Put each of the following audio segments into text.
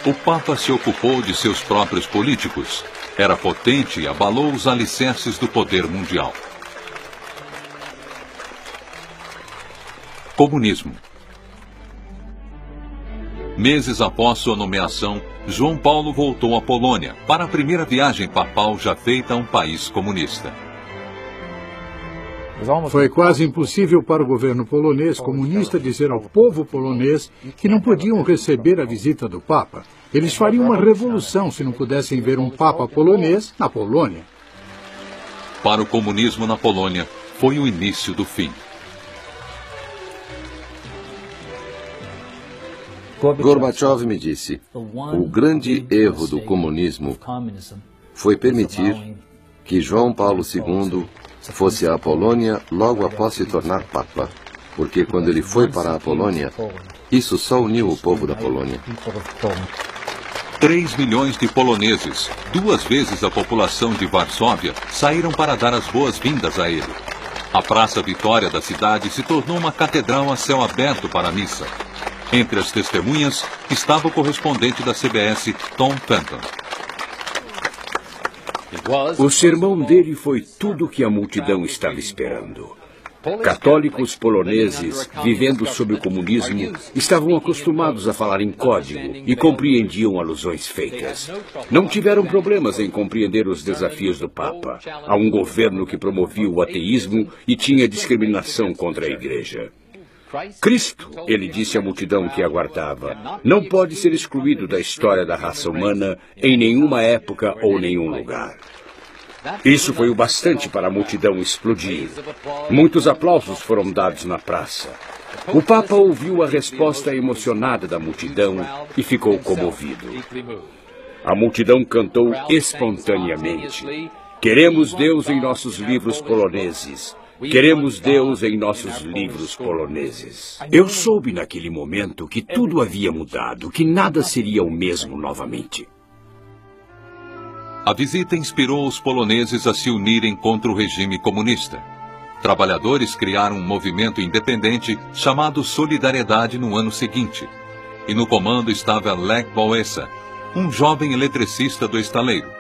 O Papa se ocupou de seus próprios políticos. Era potente e abalou os alicerces do poder mundial. Comunismo. Meses após sua nomeação, João Paulo voltou à Polônia para a primeira viagem papal já feita a um país comunista. Foi quase impossível para o governo polonês comunista dizer ao povo polonês que não podiam receber a visita do Papa. Eles fariam uma revolução se não pudessem ver um Papa polonês na Polônia. Para o comunismo na Polônia, foi o início do fim. Gorbachev me disse, o grande erro do comunismo foi permitir que João Paulo II fosse à Polônia logo após se tornar Papa, porque quando ele foi para a Polônia, isso só uniu o povo da Polônia. 3 milhões de poloneses, 2 vezes a população de Varsóvia, saíram para dar as boas-vindas a ele. A Praça Vitória da cidade se tornou uma catedral a céu aberto para a missa. Entre as testemunhas estava o correspondente da CBS, Tom Fenton. O sermão dele foi tudo o que a multidão estava esperando. Católicos poloneses, vivendo sob o comunismo, estavam acostumados a falar em código e compreendiam alusões feitas. Não tiveram problemas em compreender os desafios do Papa, a um governo que promovia o ateísmo e tinha discriminação contra a Igreja. Cristo, ele disse à multidão que aguardava, não pode ser excluído da história da raça humana em nenhuma época ou nenhum lugar. Isso foi o bastante para a multidão explodir. Muitos aplausos foram dados na praça. O Papa ouviu a resposta emocionada da multidão e ficou comovido. A multidão cantou espontaneamente: "Queremos Deus em nossos livros poloneses. Queremos Deus em nossos livros poloneses." Eu soube naquele momento que tudo havia mudado, que nada seria o mesmo novamente. A visita inspirou os poloneses a se unirem contra o regime comunista. Trabalhadores criaram um movimento independente chamado Solidariedade no ano seguinte. E no comando estava Lech Wałęsa, um jovem eletricista do estaleiro.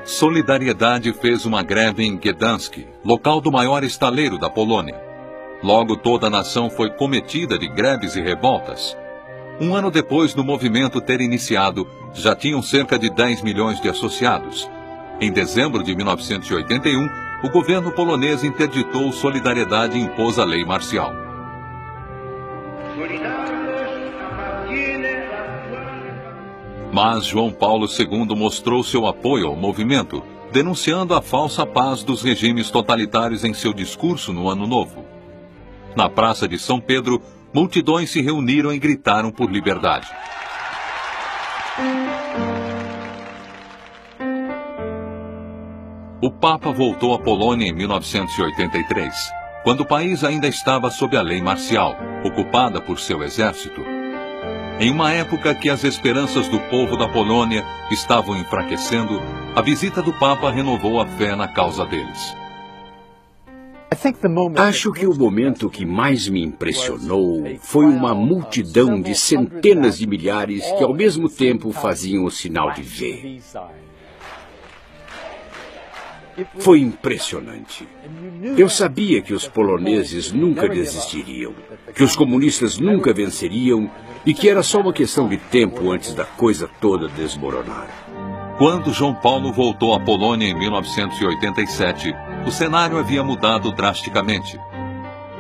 Solidariedade fez uma greve em Gdansk, local do maior estaleiro da Polônia. Logo toda a nação foi cometida de greves e revoltas. Um ano depois do movimento ter iniciado, já tinham cerca de 10 milhões de associados. Em dezembro de 1981, o governo polonês interditou Solidariedade e impôs a lei marcial. Mas João Paulo II mostrou seu apoio ao movimento, denunciando a falsa paz dos regimes totalitários em seu discurso no Ano Novo. Na Praça de São Pedro, multidões se reuniram e gritaram por liberdade. O Papa voltou à Polônia em 1983, quando o país ainda estava sob a lei marcial, ocupada por seu exército. Em uma época que as esperanças do povo da Polônia estavam enfraquecendo, a visita do Papa renovou a fé na causa deles. Acho que o momento que mais me impressionou foi uma multidão de centenas de milhares que ao mesmo tempo faziam o sinal de V. Foi impressionante. Eu sabia que os poloneses nunca desistiriam, que os comunistas nunca venceriam e que era só uma questão de tempo antes da coisa toda desmoronar. Quando João Paulo voltou à Polônia em 1987, o cenário havia mudado drasticamente.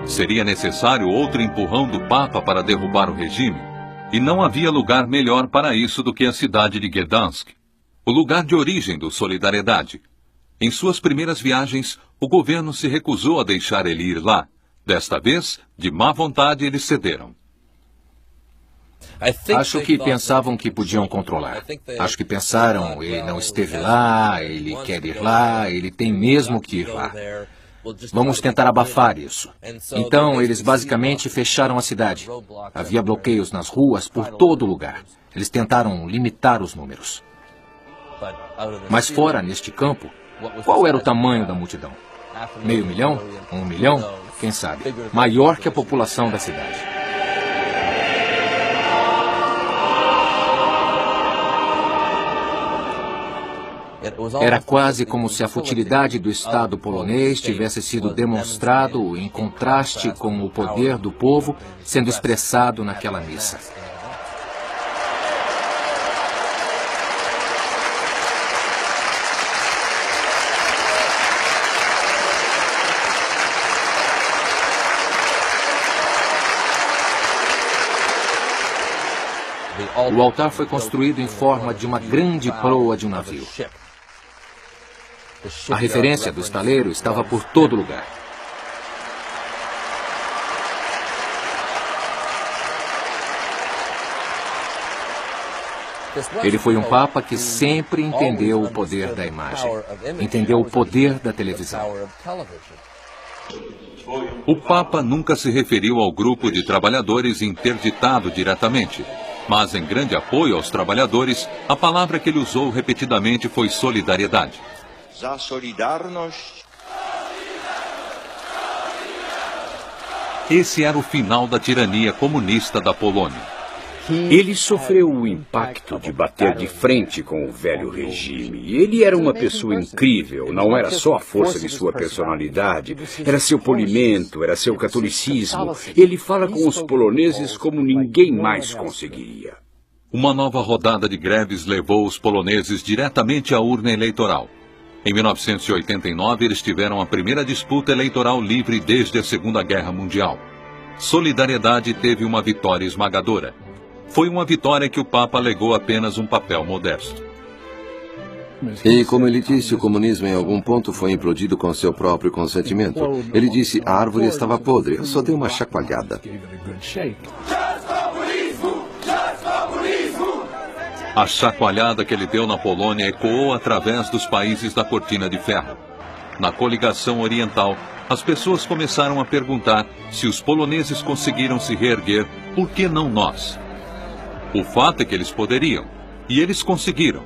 Seria necessário outro empurrão do Papa para derrubar o regime, e não havia lugar melhor para isso do que a cidade de Gdansk, o lugar de origem do Solidariedade. Em suas primeiras viagens, o governo se recusou a deixar ele ir lá. Desta vez, de má vontade, eles cederam. Acho que pensavam que podiam controlar. Acho que pensaram, ele não esteve lá, ele quer ir lá, ele tem mesmo que ir lá. Vamos tentar abafar isso. Então, eles basicamente fecharam a cidade. Havia bloqueios nas ruas por todo lugar. Eles tentaram limitar os números. Mas fora, neste campo, qual era o tamanho da multidão? 500 mil? 1 milhão? Quem sabe? Maior que a população da cidade. Era quase como se a futilidade do Estado polonês tivesse sido demonstrado em contraste com o poder do povo sendo expressado naquela missa. O altar foi construído em forma de uma grande proa de um navio. A referência do estaleiro estava por todo lugar. Ele foi um papa que sempre entendeu o poder da imagem, entendeu o poder da televisão. O Papa nunca se referiu ao grupo de trabalhadores interditado diretamente, mas em grande apoio aos trabalhadores, a palavra que ele usou repetidamente foi solidariedade. Esse era o final da tirania comunista da Polônia. Ele sofreu o impacto de bater de frente com o velho regime. Ele era uma pessoa incrível, não era só a força de sua personalidade, era seu polimento, era seu catolicismo. Ele fala com os poloneses como ninguém mais conseguiria. Uma nova rodada de greves levou os poloneses diretamente à urna eleitoral. Em 1989, eles tiveram a primeira disputa eleitoral livre desde a Segunda Guerra Mundial. Solidariedade teve uma vitória esmagadora. Foi uma vitória que o Papa alegou apenas um papel modesto. E, como ele disse, o comunismo em algum ponto foi implodido com seu próprio consentimento. Ele disse, a árvore estava podre, eu só dei uma chacoalhada. A chacoalhada que ele deu na Polônia ecoou através dos países da Cortina de Ferro. Na coligação oriental, as pessoas começaram a perguntar se os poloneses conseguiram se reerguer, por que não nós? O fato é que eles poderiam, e eles conseguiram.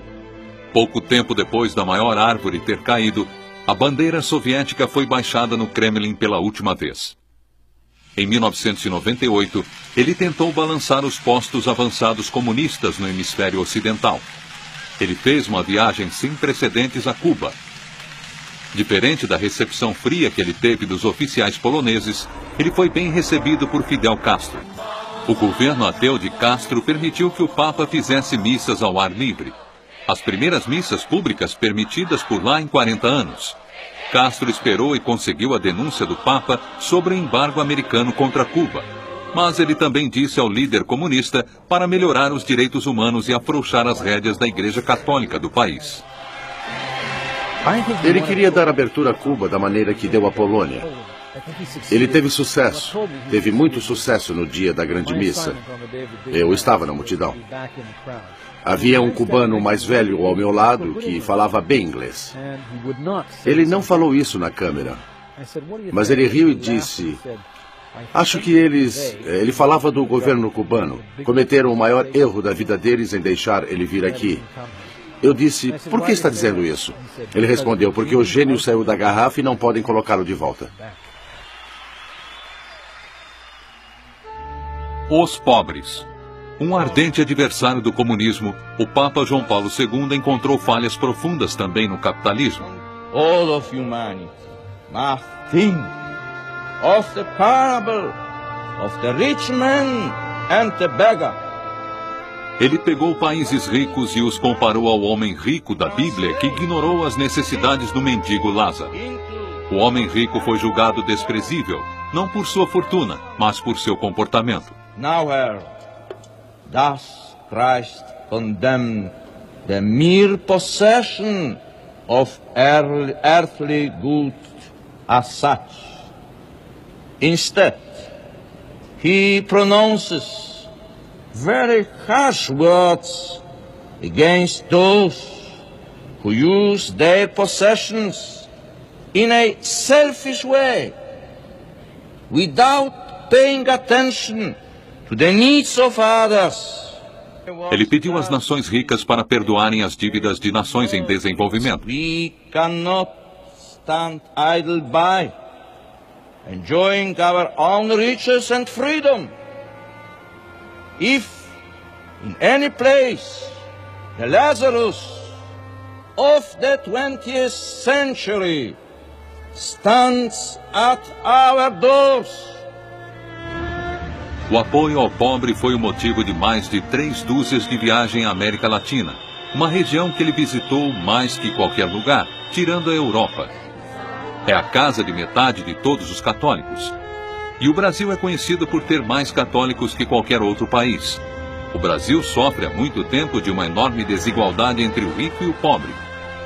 Pouco tempo depois da maior árvore ter caído, a bandeira soviética foi baixada no Kremlin pela última vez. Em 1998, ele tentou balançar os postos avançados comunistas no hemisfério ocidental. Ele fez uma viagem sem precedentes a Cuba. Diferente da recepção fria que ele teve dos oficiais poloneses, ele foi bem recebido por Fidel Castro. O governo ateu de Castro permitiu que o Papa fizesse missas ao ar livre. As primeiras missas públicas permitidas por lá em 40 anos. Castro esperou e conseguiu a denúncia do Papa sobre o embargo americano contra Cuba. Mas ele também disse ao líder comunista para melhorar os direitos humanos e afrouxar as rédeas da Igreja Católica do país. Ele queria dar abertura a Cuba da maneira que deu à Polônia. Ele teve sucesso, teve muito sucesso no dia da grande missa. Eu estava na multidão. Havia um cubano mais velho ao meu lado que falava bem inglês. Ele não falou isso na câmera, mas ele riu e disse, acho que ele falava do governo cubano, cometeram o maior erro da vida deles em deixar ele vir aqui. Eu disse, por que está dizendo isso? Ele respondeu, porque o gênio saiu da garrafa e não podem colocá-lo de volta. Os pobres. Um ardente adversário do comunismo, o Papa João Paulo II encontrou falhas profundas também no capitalismo. All of humanity must think of the parable of the rich man and the beggar. Ele pegou países ricos e os comparou ao homem rico da Bíblia que ignorou as necessidades do mendigo Lázaro. O homem rico foi julgado desprezível, não por sua fortuna, mas por seu comportamento. Now does Christ condemn the mere possession of earthly good as such? Instead, he pronounces very harsh words against those who use their possessions in a selfish way, without paying attention to the needs of others. Ele pediu às nações ricas para perdoarem as dívidas de nações em desenvolvimento. We cannot stand idle by, enjoying our own riches and freedom. If in any place the Lazarus of the 20th century stands at our doors. O apoio ao pobre foi o motivo de mais de 3 dúzias de viagem à América Latina, uma região que ele visitou mais que qualquer lugar, tirando a Europa. É a casa de metade de todos os católicos. E o Brasil é conhecido por ter mais católicos que qualquer outro país. O Brasil sofre há muito tempo de uma enorme desigualdade entre o rico e o pobre.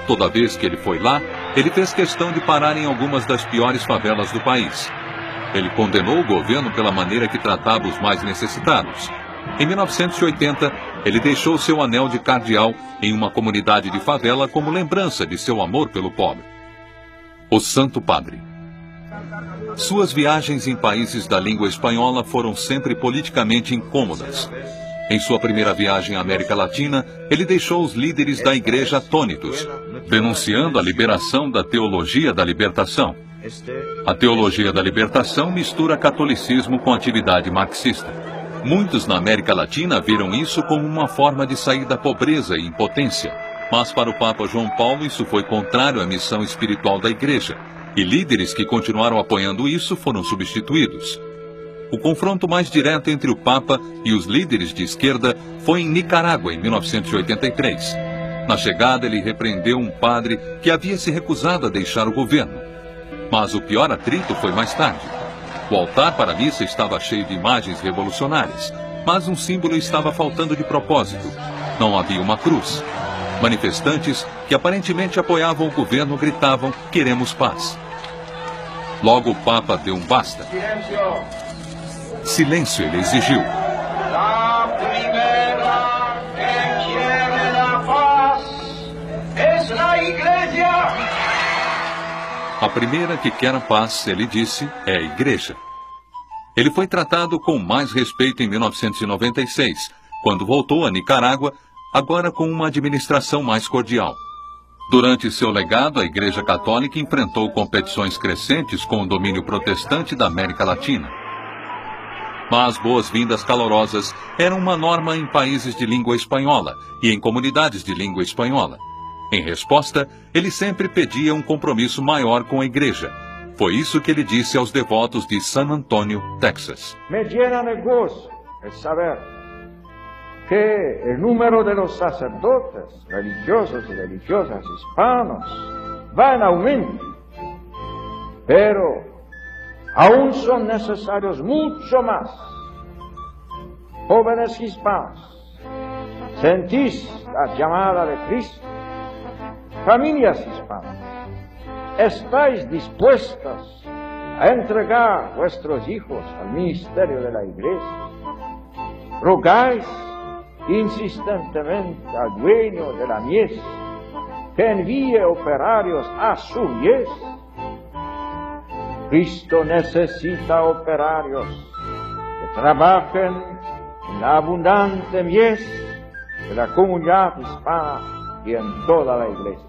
Toda vez que ele foi lá, ele fez questão de parar em algumas das piores favelas do país. Ele condenou o governo pela maneira que tratava os mais necessitados. Em 1980, ele deixou seu anel de cardeal em uma comunidade de favela como lembrança de seu amor pelo pobre. O Santo Padre. Suas viagens em países da língua espanhola foram sempre politicamente incômodas. Em sua primeira viagem à América Latina, ele deixou os líderes da igreja atônitos, denunciando a liberação da teologia da libertação. A teologia da libertação mistura catolicismo com atividade marxista. Muitos na América Latina viram isso como uma forma de sair da pobreza e impotência. Mas para o Papa João Paulo isso foi contrário à missão espiritual da igreja, e líderes que continuaram apoiando isso foram substituídos. O confronto mais direto entre o Papa e os líderes de esquerda foi em Nicarágua, em 1983. Na chegada, ele repreendeu um padre que havia se recusado a deixar o governo. Mas o pior atrito foi mais tarde. O altar para a missa estava cheio de imagens revolucionárias, mas um símbolo estava faltando de propósito. Não havia uma cruz. Manifestantes que aparentemente apoiavam o governo gritavam: "Queremos paz". Logo o Papa deu um basta. Silêncio, ele exigiu. La primera que quiere la paz es la Iglesia. A primeira que quer a paz, ele disse, é a igreja. Ele foi tratado com mais respeito em 1996, quando voltou a Nicarágua, agora com uma administração mais cordial. Durante seu legado, a Igreja Católica enfrentou competições crescentes com o domínio protestante da América Latina. Mas boas-vindas calorosas eram uma norma em países de língua espanhola e em comunidades de língua espanhola. Em resposta, ele sempre pedia um compromisso maior com a igreja. Foi isso que ele disse aos devotos de San Antonio, Texas. Me llena de gozo el saber que el número de los sacerdotes, religiosos y religiosas hispanos va en aumento, pero aún son necesarios mucho más. Jóvenes hispanos, ¿sentís la llamada de Cristo? Familias hispanas, ¿estáis dispuestas a entregar vuestros hijos al ministerio de la Iglesia? ¿Rogáis insistentemente al dueño de la mies que envíe operarios a su mies? Cristo necesita operarios que trabajen en la abundante mies de la comunidad hispana y en toda la Iglesia.